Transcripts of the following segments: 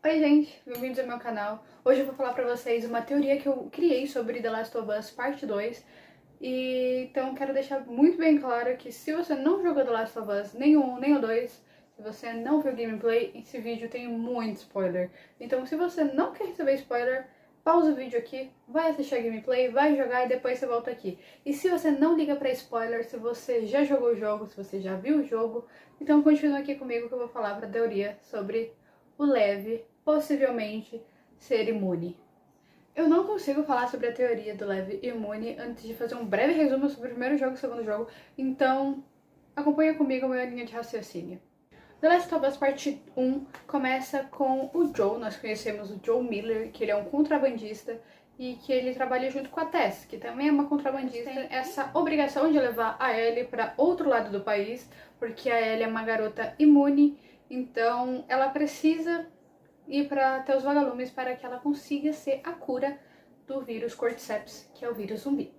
Oi gente, bem-vindos ao meu canal. Hoje eu vou falar pra vocês uma teoria que eu criei sobre The Last of Us Parte 2. Então quero deixar muito bem claro que se você não jogou The Last of Us nem o 1 nem o 2, se você não viu gameplay, esse vídeo tem muito spoiler. Então se você não quer receber spoiler, pausa o vídeo aqui, vai assistir a gameplay, vai jogar e depois você volta aqui. E se você não liga pra spoiler, se você já jogou o jogo, se você já viu o jogo, então continua aqui comigo que eu vou falar pra teoria sobre o Lev possivelmente ser imune. Eu não consigo falar sobre a teoria do Lev imune antes de fazer um breve resumo sobre o primeiro jogo e o segundo jogo, então acompanha comigo a minha linha de raciocínio. The Last of Us Parte 1 começa com o Joel. Nós conhecemos o Joel Miller, que ele é um contrabandista e que ele trabalha junto com a Tess, que também é uma contrabandista. Tem essa obrigação de levar a Ellie para outro lado do país, porque a Ellie é uma garota imune, então ela precisa ir para até os vagalumes para que ela consiga ser a cura do vírus Cordyceps, que é o vírus zumbi.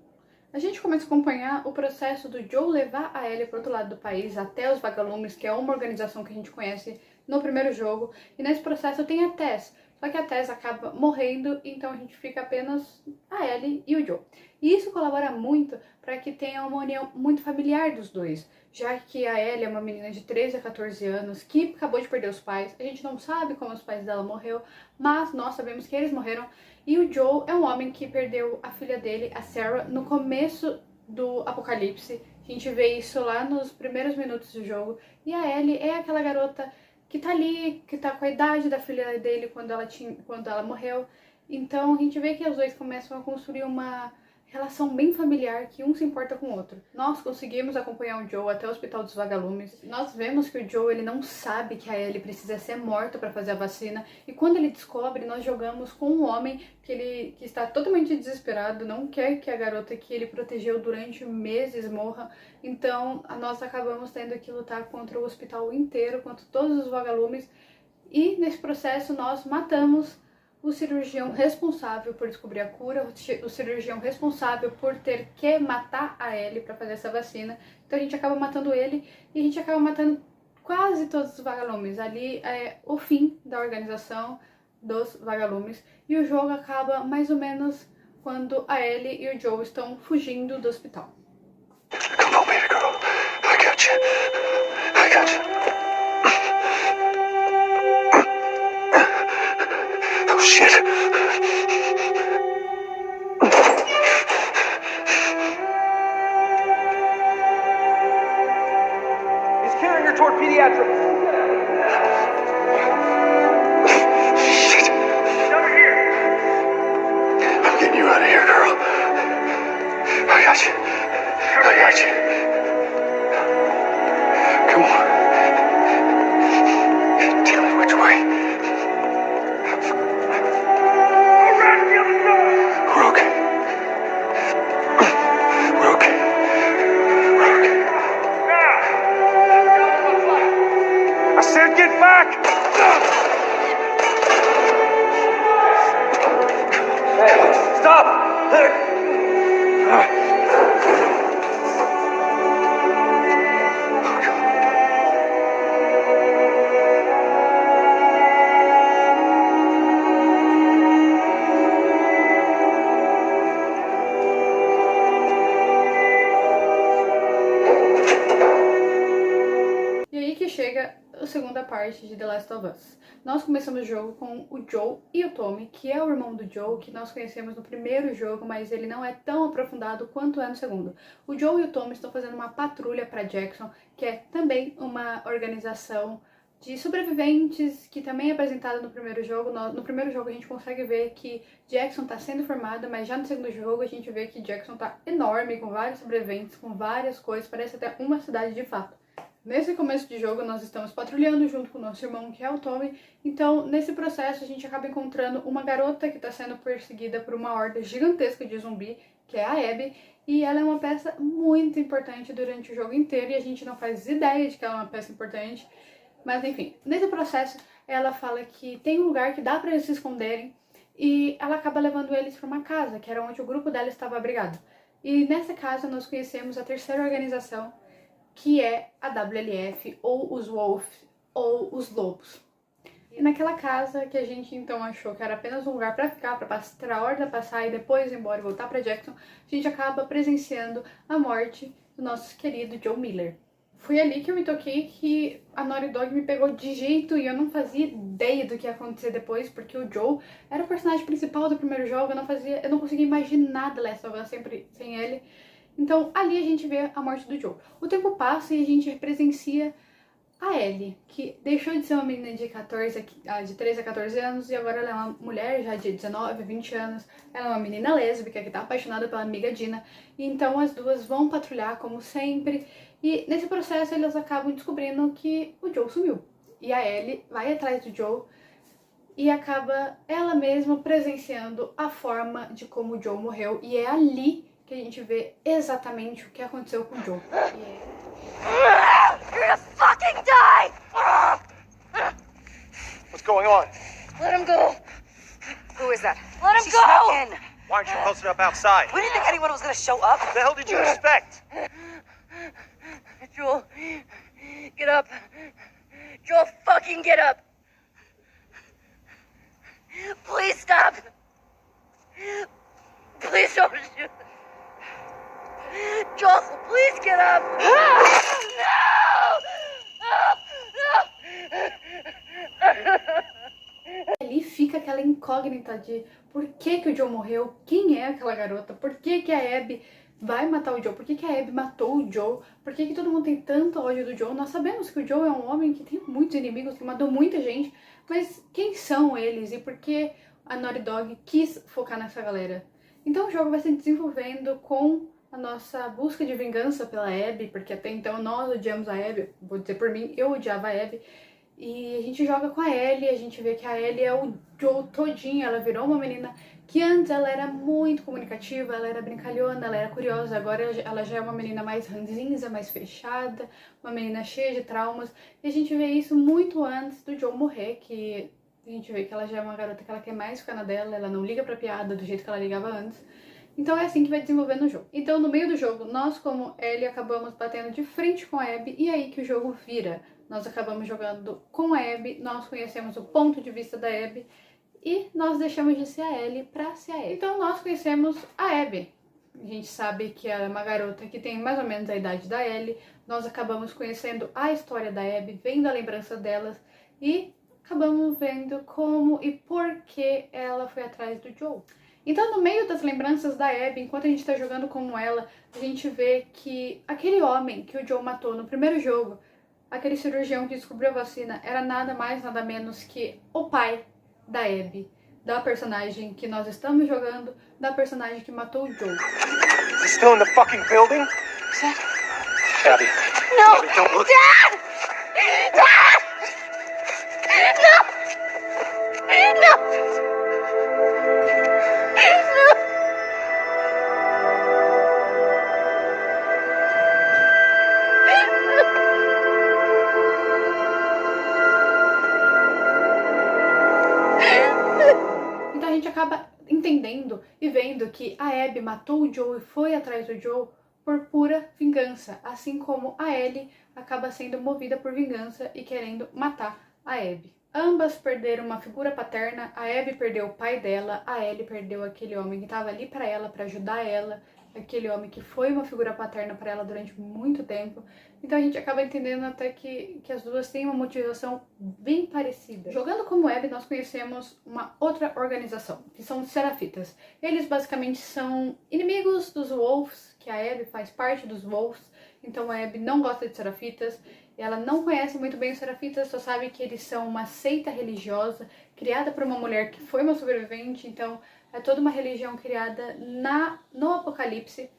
A gente começa a acompanhar o processo do Joe levar a Ellie para outro lado do país, até os vagalumes, que é uma organização que a gente conhece no primeiro jogo, e nesse processo tem a Tess, só que a Tess acaba morrendo, então a gente fica apenas a Ellie e o Joe. E isso colabora muito para que tenha uma união muito familiar dos dois, já que a Ellie é uma menina de 13 a 14 anos que acabou de perder os pais. A gente não sabe como os pais dela morreram, mas nós sabemos que eles morreram. E o Joe é um homem que perdeu a filha dele, a Sarah, no começo do apocalipse. A gente vê isso lá nos primeiros minutos do jogo. E a Ellie é aquela garota que tá ali, que tá com a idade da filha dele quando ela morreu. Então a gente vê que os dois começam a construir uma relação bem familiar, que um se importa com o outro. Nós conseguimos acompanhar o Joe até o Hospital dos Vagalumes. Nós vemos que o Joe ele não sabe que a Ellie precisa ser morta para fazer a vacina, e quando ele descobre, nós jogamos com um homem que está totalmente desesperado, não quer que a garota que ele protegeu durante meses morra. Então nós acabamos tendo que lutar contra o hospital inteiro, contra todos os vagalumes, e nesse processo nós matamos o cirurgião responsável por descobrir a cura, o cirurgião responsável por ter que matar a Ellie para fazer essa vacina. Então a gente acaba matando ele e a gente acaba matando quase todos os vagalumes. Ali é o fim da organização dos vagalumes e o jogo acaba mais ou menos quando a Ellie e o Joe estão fugindo do hospital. Come on, baby girl. I got you. I got you. Oh, shit. He's carrying her toward pediatrics. Shit. Over here. I'm getting you out of here, girl. I got you. I got you. Come on. Tell me which way. Around the other side. We're okay. We're okay. We're okay. Now. I said get back. Hey, stop. E aí que chega a segunda parte de The Last of Us. Nós começamos o jogo com o Joe e o Tommy, que é o irmão do Joe, que nós conhecemos no primeiro jogo, mas ele não é tão aprofundado quanto é no segundo. O Joe e o Tommy estão fazendo uma patrulha para Jackson, que é também uma organização de sobreviventes, que também é apresentada no primeiro jogo. No primeiro jogo a gente consegue ver que Jackson está sendo formada, mas já no segundo jogo a gente vê que Jackson está enorme, com vários sobreviventes, com várias coisas, parece até uma cidade de fato. Nesse começo de jogo nós estamos patrulhando junto com o nosso irmão, que é o Tommy. Então nesse processo a gente acaba encontrando uma garota que está sendo perseguida por uma horda gigantesca de zumbi, que é a Abby, e ela é uma peça muito importante durante o jogo inteiro e a gente não faz ideia de que ela é uma peça importante. Mas enfim, nesse processo ela fala que tem um lugar que dá para eles se esconderem e ela acaba levando eles para uma casa, que era onde o grupo dela estava abrigado. E nessa casa nós conhecemos a terceira organização, que é a WLF, ou os Wolves, ou os Lobos. E naquela casa que a gente então achou que era apenas um lugar pra ficar, pra a hora passar e depois ir embora e voltar pra Jackson, a gente acaba presenciando a morte do nosso querido Joe Miller. Foi ali que eu me toquei que a Naughty Dog me pegou de jeito e eu não fazia ideia do que ia acontecer depois, porque o Joe era o personagem principal do primeiro jogo, eu não conseguia imaginar The Last of Us sempre sem ele. Então ali a gente vê a morte do Joe. O tempo passa e a gente presencia a Ellie, que deixou de ser uma menina de 13 a 14 anos e agora ela é uma mulher já de 19 a 20 anos. Ela é uma menina lésbica que tá apaixonada pela amiga Dina. E então as duas vão patrulhar como sempre. E nesse processo elas acabam descobrindo que o Joe sumiu. E a Ellie vai atrás do Joe e acaba ela mesma presenciando a forma de como o Joe morreu. E é ali que a gente vê exatamente o que aconteceu com o Joe. You're gonna fucking die! What's going on? Let him go! Who is that? Let him She go! snuck in. Why aren't you posted up outside? We didn't think anyone was gonna show up. What the hell did you expect? Joel, get up. Joel, fucking get up! Please stop! Please don't shoot! Joel, please get up! Ali fica aquela incógnita de por que o Joe morreu, quem é aquela garota, por que a Abby vai matar o Joe, por que a Abby matou o Joe, por que todo mundo tem tanto ódio do Joe. Nós sabemos que o Joe é um homem que tem muitos inimigos, que matou muita gente, mas quem são eles e por que a Naughty Dog quis focar nessa galera? Então o jogo vai se desenvolvendo com a nossa busca de vingança pela Abby, porque até então nós odiamos a Abby, vou dizer por mim, eu odiava a Abby. E a gente joga com a Ellie, a gente vê que a Ellie é o Joe todinha, ela virou uma menina que antes ela era muito comunicativa, ela era brincalhona, ela era curiosa, agora ela já é uma menina mais ranzinza, mais fechada, uma menina cheia de traumas. E a gente vê isso muito antes do Joe morrer, que a gente vê que ela já é uma garota que ela quer mais ficar na dela, ela não liga pra piada do jeito que ela ligava antes. Então é assim que vai desenvolvendo o jogo. Então no meio do jogo, nós como Ellie acabamos batendo de frente com a Abby e é aí que o jogo vira. Nós acabamos jogando com a Abby, nós conhecemos o ponto de vista da Abby e nós deixamos de ser a Ellie pra ser a Abby. Então nós conhecemos a Abby. A gente sabe que ela é uma garota que tem mais ou menos a idade da Ellie. Nós acabamos conhecendo a história da Abby, vendo a lembrança delas e acabamos vendo como e por que ela foi atrás do Joe. Então, no meio das lembranças da Abby, enquanto a gente tá jogando como ela, a gente vê que aquele homem que o Joe matou no primeiro jogo, aquele cirurgião que descobriu a vacina, era nada mais, nada menos que o pai da Abby, da personagem que nós estamos jogando, da personagem que matou o Joe. Is he still in the fucking building? Abby. No! Abby, don't look. Dad! Dad! No! No! Então a gente acaba entendendo e vendo que a Abby matou o Joe e foi atrás do Joe por pura vingança, assim como a Ellie acaba sendo movida por vingança e querendo matar a Abby. Ambas perderam uma figura paterna, a Abby perdeu o pai dela, a Ellie perdeu aquele homem que estava ali para ela, para ajudar ela, aquele homem que foi uma figura paterna para ela durante muito tempo. Então a gente acaba entendendo até que as duas têm uma motivação bem parecida. Jogando como Abby, nós conhecemos uma outra organização, que são os Serafitas. Eles basicamente são inimigos dos Wolves, que a Abby faz parte dos Wolves, então a Abby não gosta de Serafitas. Ela não conhece muito bem os Serafitas, só sabe que eles são uma seita religiosa criada por uma mulher que foi uma sobrevivente, então é toda uma religião criada no Apocalipse.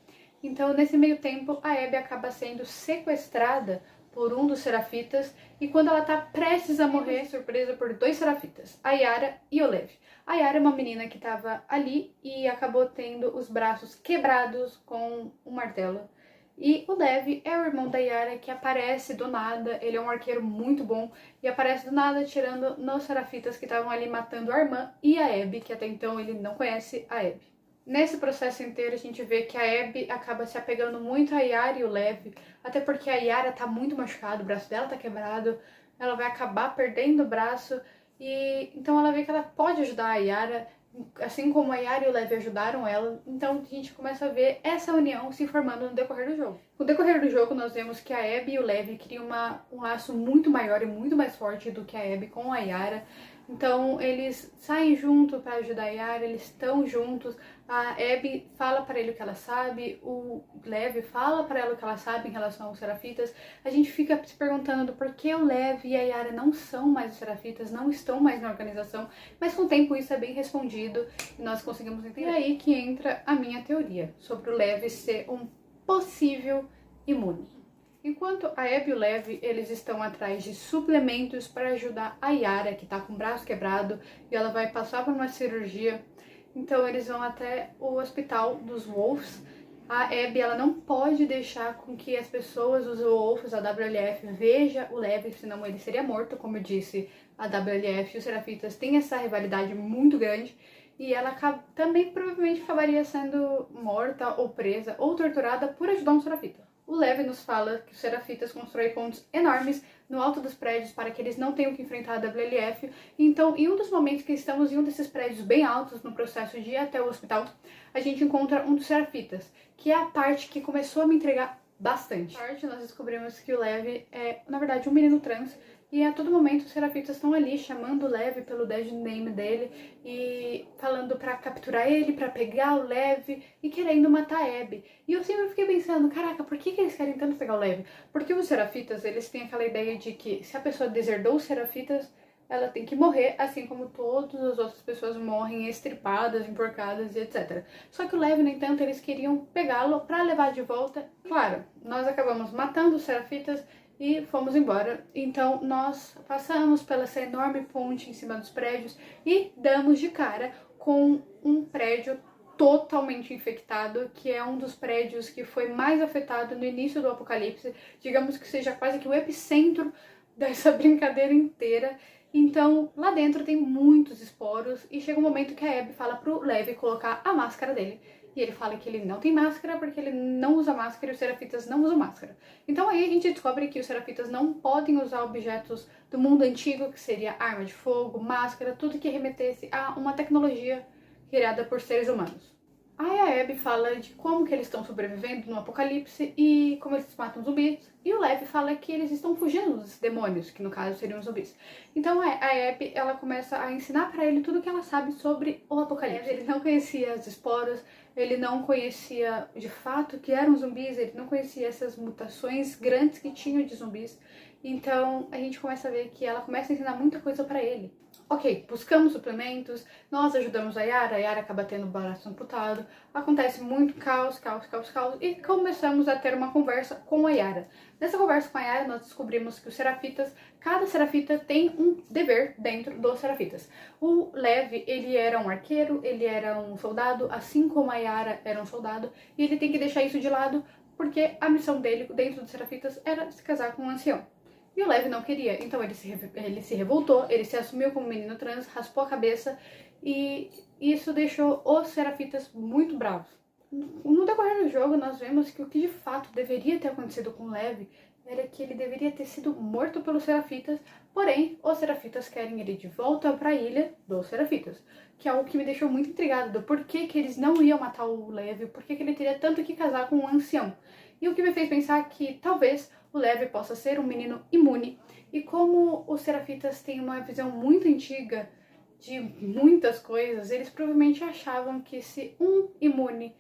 Então, nesse meio tempo, a Abby acaba sendo sequestrada por um dos Serafitas e quando ela tá prestes a morrer, surpresa por dois Serafitas, a Yara e o Lev. A Yara é uma menina que tava ali e acabou tendo os braços quebrados com um martelo. E o Lev é o irmão da Yara que aparece do nada, ele é um arqueiro muito bom e aparece do nada atirando nos Serafitas que estavam ali matando a irmã e a Abby, que até então ele não conhece a Abby. Nesse processo inteiro a gente vê que a Abby acaba se apegando muito a Yara e o Lev, até porque a Yara tá muito machucada, o braço dela tá quebrado, ela vai acabar perdendo o braço E então ela vê que ela pode ajudar a Yara, assim como a Yara e o Levi ajudaram ela. Então a gente começa a ver essa união se formando no decorrer do jogo. No decorrer do jogo nós vemos que a Abby e o Levi criam um laço muito maior e muito mais forte do que a Abby com a Yara. Então eles saem junto para ajudar a Yara, eles estão juntos. A Abby fala para ele o que ela sabe, o Levi fala para ela o que ela sabe em relação aos Serafitas. A gente fica se perguntando do porquê o Levi e a Yara não são mais os Serafitas, não estão mais na organização, mas com o tempo isso é bem respondido e nós conseguimos entender. E aí que entra a minha teoria sobre o Levi ser um possível imune. Enquanto a Abby e o Levi, eles estão atrás de suplementos para ajudar a Yara, que tá com o braço quebrado, e ela vai passar por uma cirurgia. Então eles vão até o hospital dos Wolves. A Abby, ela não pode deixar com que as pessoas, os Wolves, a WLF, veja o Levi, senão ele seria morto. Como eu disse, a WLF e os Serafitas têm essa rivalidade muito grande. E ela também provavelmente acabaria sendo morta ou presa ou torturada por ajudar um Serafita. O Levi nos fala que os Serafitas constroem pontes enormes no alto dos prédios para que eles não tenham que enfrentar a WLF. Então, em um dos momentos que estamos em um desses prédios bem altos, no processo de ir até o hospital, a gente encontra um dos Serafitas, que é a parte que começou a me entregar bastante. Nessa parte, nós descobrimos que o Levi é, na verdade, um menino trans. E a todo momento os Serafitas estão ali chamando o Levi pelo dead name dele e falando pra capturar ele, pra pegar o Levi e querendo matar a Abby. E eu sempre fiquei pensando, caraca, por que eles querem tanto pegar o Levi? Porque os Serafitas, eles têm aquela ideia de que se a pessoa deserdou os Serafitas, ela tem que morrer, assim como todas as outras pessoas morrem estripadas, enforcadas e etc. Só que o Levi, no entanto, eles queriam pegá-lo pra levar de volta. Claro, nós acabamos matando os Serafitas e fomos embora. Então nós passamos pela essa enorme ponte em cima dos prédios e damos de cara com um prédio totalmente infectado, que é um dos prédios que foi mais afetado no início do apocalipse. Digamos que seja quase que o epicentro dessa brincadeira inteira. Então lá dentro tem muitos esporos e chega um momento que a Abby fala pro Levi colocar a máscara dele. E ele fala que ele não tem máscara porque ele não usa máscara e os Serafitas não usam máscara. Então aí a gente descobre que os Serafitas não podem usar objetos do mundo antigo, que seria arma de fogo, máscara, tudo que remetesse a uma tecnologia criada por seres humanos. Aí a Abby fala de como que eles estão sobrevivendo no apocalipse e como eles matam zumbis. E o Levi fala que eles estão fugindo dos demônios, que no caso seriam os zumbis. Então a Abby, ela começa a ensinar pra ele tudo o que ela sabe sobre o apocalipse. Ele não conhecia as esporas, ele não conhecia de fato que eram zumbis, ele não conhecia essas mutações grandes que tinham de zumbis. Então a gente começa a ver que ela começa a ensinar muita coisa pra ele. Ok, buscamos suplementos, nós ajudamos a Yara acaba tendo o braço amputado, acontece muito caos, e começamos a ter uma conversa com a Yara. Nessa conversa com a Yara, nós descobrimos que os Serafitas, cada Serafita tem um dever dentro dos Serafitas. O Levi, ele era um arqueiro, ele era um soldado, assim como a Yara era um soldado, e ele tem que deixar isso de lado, porque a missão dele dentro dos Serafitas era se casar com um ancião. E o Levi não queria, então ele se revoltou, ele se assumiu como menino trans, raspou a cabeça e isso deixou os Serafitas muito bravos. No decorrer do jogo nós vemos que o que de fato deveria ter acontecido com o Levi era que ele deveria ter sido morto pelos Serafitas, porém os Serafitas querem ele de volta para a ilha dos Serafitas, que é algo que me deixou muito intrigada do porquê que eles não iam matar o Levi, porquê que ele teria tanto que casar com um ancião. E o que me fez pensar que talvez o Levi possa ser um menino imune. E como os Serafitas têm uma visão muito antiga de muitas coisas, eles provavelmente achavam que se um imune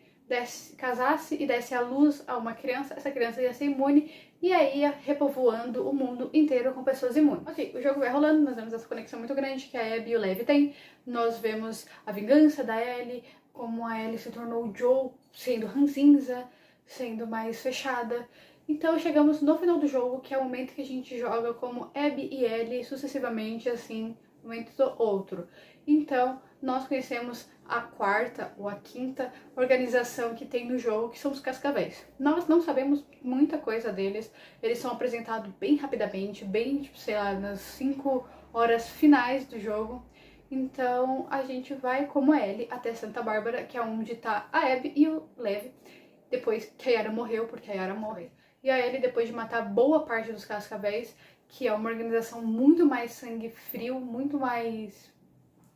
casasse e desse à luz a uma criança, essa criança ia ser imune e aí ia repovoando o mundo inteiro com pessoas imunes. Ok, o jogo vai rolando, nós vemos essa conexão muito grande que a Abby e o Levi têm. Nós vemos a vingança da Ellie, como a Ellie se tornou o Joe sendo ranzinza, sendo mais fechada. Então chegamos no final do jogo, que é o momento que a gente joga como Abby e Ellie sucessivamente, assim, um momento do outro. Então nós conhecemos a quarta ou a quinta organização que tem no jogo, que são os Cascavéis. Nós não sabemos muita coisa deles, eles são apresentados bem rapidamente, bem, tipo, sei lá, nas 5 horas finais do jogo. Então a gente vai como Ellie até Santa Bárbara, que é onde tá a Abby e o Levi, depois que a Yara morreu, porque a Yara morre. E a Ellie, depois de matar boa parte dos Cascavéis, que é uma organização muito mais sangue frio, muito mais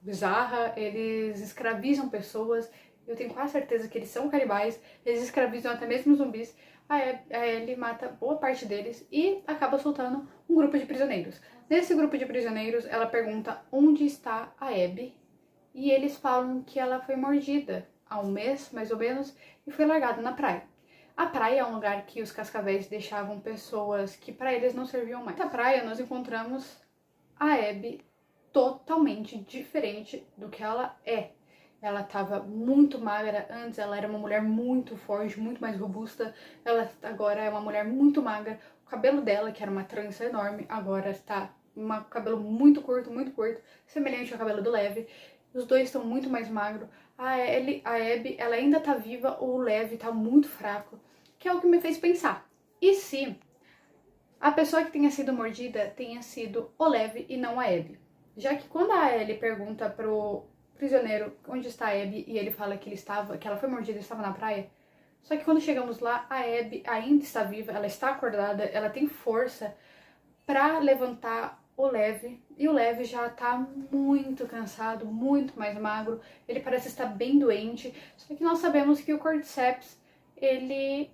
bizarra. Eles escravizam pessoas, eu tenho quase certeza que eles são canibais, eles escravizam até mesmo zumbis. A Ellie mata boa parte deles e acaba soltando um grupo de prisioneiros. Nesse grupo de prisioneiros, ela pergunta onde está a Abby e eles falam que ela foi mordida há um mês, mais ou menos, e foi largada na praia. A praia é um lugar que os cascavéis deixavam pessoas que para eles não serviam mais. Na praia nós encontramos a Abby totalmente diferente do que ela é. Ela estava muito magra antes, ela era uma mulher muito forte, muito mais robusta. Ela agora é uma mulher muito magra. O cabelo dela, que era uma trança enorme, agora está um cabelo muito curto, semelhante ao cabelo do Levi. Os dois estão muito mais magros. A Abby, ela ainda tá viva, o Levi tá muito fraco, que é o que me fez pensar. E se a pessoa que tenha sido mordida tenha sido o Levi e não a Abby? Já que quando a Ellie pergunta pro prisioneiro onde está a Abby e ele fala que ela foi mordida e estava na praia, só que quando chegamos lá, a Abby ainda está viva, ela está acordada, ela tem força pra levantar o Levi, e o Levi já tá muito cansado, muito mais magro, ele parece estar bem doente, só que nós sabemos que o Cordyceps, ele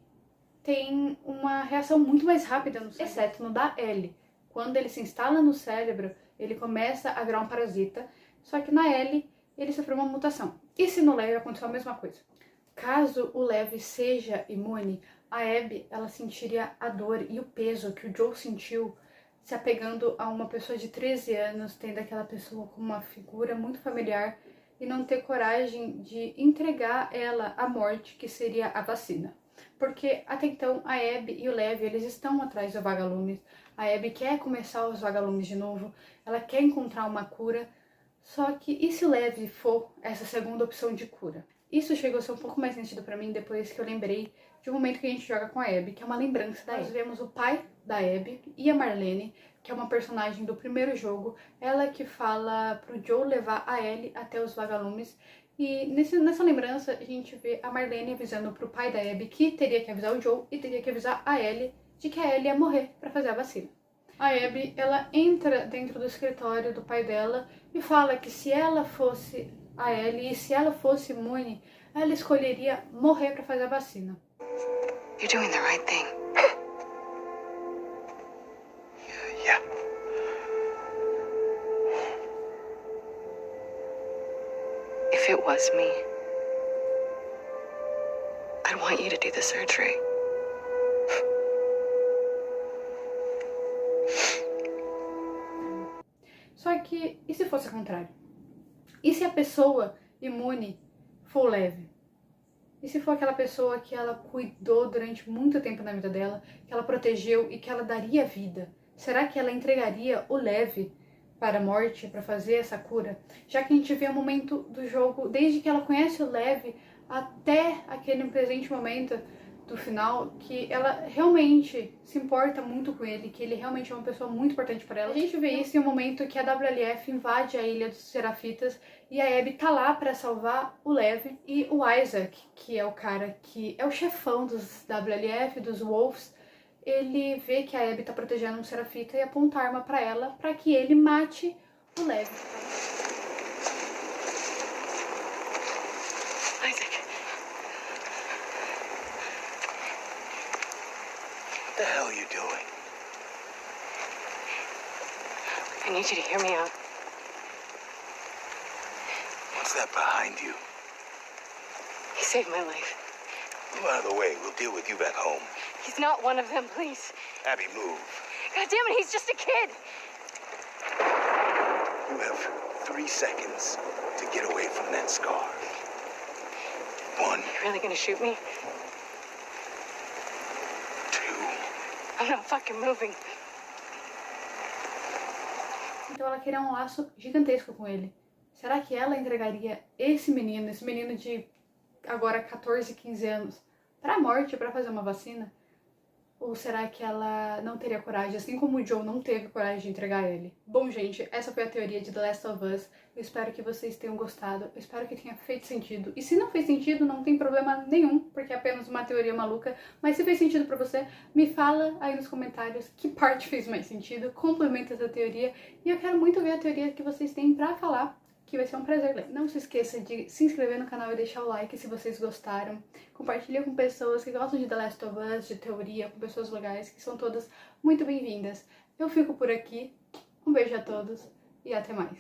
tem uma reação muito mais rápida no cérebro, exceto no da Ellie. Quando ele se instala no cérebro, ele começa a virar um parasita, só que na Ellie, ele sofreu uma mutação. E se no Levi aconteceu a mesma coisa? Caso o Levi seja imune, a Abby, ela sentiria a dor e o peso que o Joel sentiu se apegando a uma pessoa de 13 anos, tendo aquela pessoa como uma figura muito familiar e não ter coragem de entregar ela à morte, que seria a vacina. Porque até então a Abby e o Levi, eles estão atrás do vagalumes. A Abby quer começar os vagalumes de novo, ela quer encontrar uma cura. Só que e se o Levi for essa segunda opção de cura? Isso chegou a ser um pouco mais nítido pra mim depois que eu lembrei de um momento que a gente joga com a Abby, que é uma lembrança da Abby. Nós vemos o pai da Abby e a Marlene, que é uma personagem do primeiro jogo, ela que fala pro Joe levar a Ellie até os vagalumes. E nessa lembrança a gente vê a Marlene avisando pro pai da Abby que teria que avisar o Joe e teria que avisar a Ellie de que a Ellie ia morrer pra fazer a vacina. A Abby, ela entra dentro do escritório do pai dela e fala que se ela fosse a Ellie e se ela fosse imune, ela escolheria morrer pra fazer a vacina. You're doing the right thing. Yeah. If it was me, I'd want you to do the surgery. Só que, e se fosse o contrário? E se a pessoa imune for leve? E se for aquela pessoa que ela cuidou durante muito tempo na vida dela, que ela protegeu e que ela daria vida? Será que ela entregaria o Levi para a morte, para fazer essa cura? Já que a gente vê o momento do jogo, desde que ela conhece o Levi até aquele presente momento do final, que ela realmente se importa muito com ele, que ele realmente é uma pessoa muito importante para ela. A gente vê isso em um momento que a WLF invade a Ilha dos Serafitas e a Abby tá lá para salvar o Levi, e o Isaac, que é o cara que é o chefão dos WLF, dos Wolves, ele vê que a Abby tá protegendo um Serafita e aponta a arma para ela para que ele mate o Levi. What the hell are you doing? I need you to hear me out. What's that behind you? He saved my life. Move out of the way. We'll deal with you back home. He's not one of them, please. Abby, move. God damn it, he's just a kid. You have 3 seconds to get away from that scar. 1, You really gonna shoot me? 2. I'm not fucking moving. Então ela queria um laço gigantesco com ele. Será que ela entregaria esse menino de agora 14, 15 anos, pra morte, pra fazer uma vacina? Ou será que ela não teria coragem, assim como o Joe não teve coragem de entregar ele? Bom, gente, essa foi a teoria de The Last of Us. Eu espero que vocês tenham gostado. Eu espero que tenha feito sentido. E se não fez sentido, não tem problema nenhum, porque é apenas uma teoria maluca. Mas se fez sentido pra você, me fala aí nos comentários que parte fez mais sentido. Complementa essa teoria. E eu quero muito ver a teoria que vocês têm pra falar, que vai ser um prazer ler. Não se esqueça de se inscrever no canal e deixar o like se vocês gostaram. Compartilha com pessoas que gostam de The Last of Us, de teoria, com pessoas legais, que são todas muito bem-vindas. Eu fico por aqui. Um beijo a todos e até mais.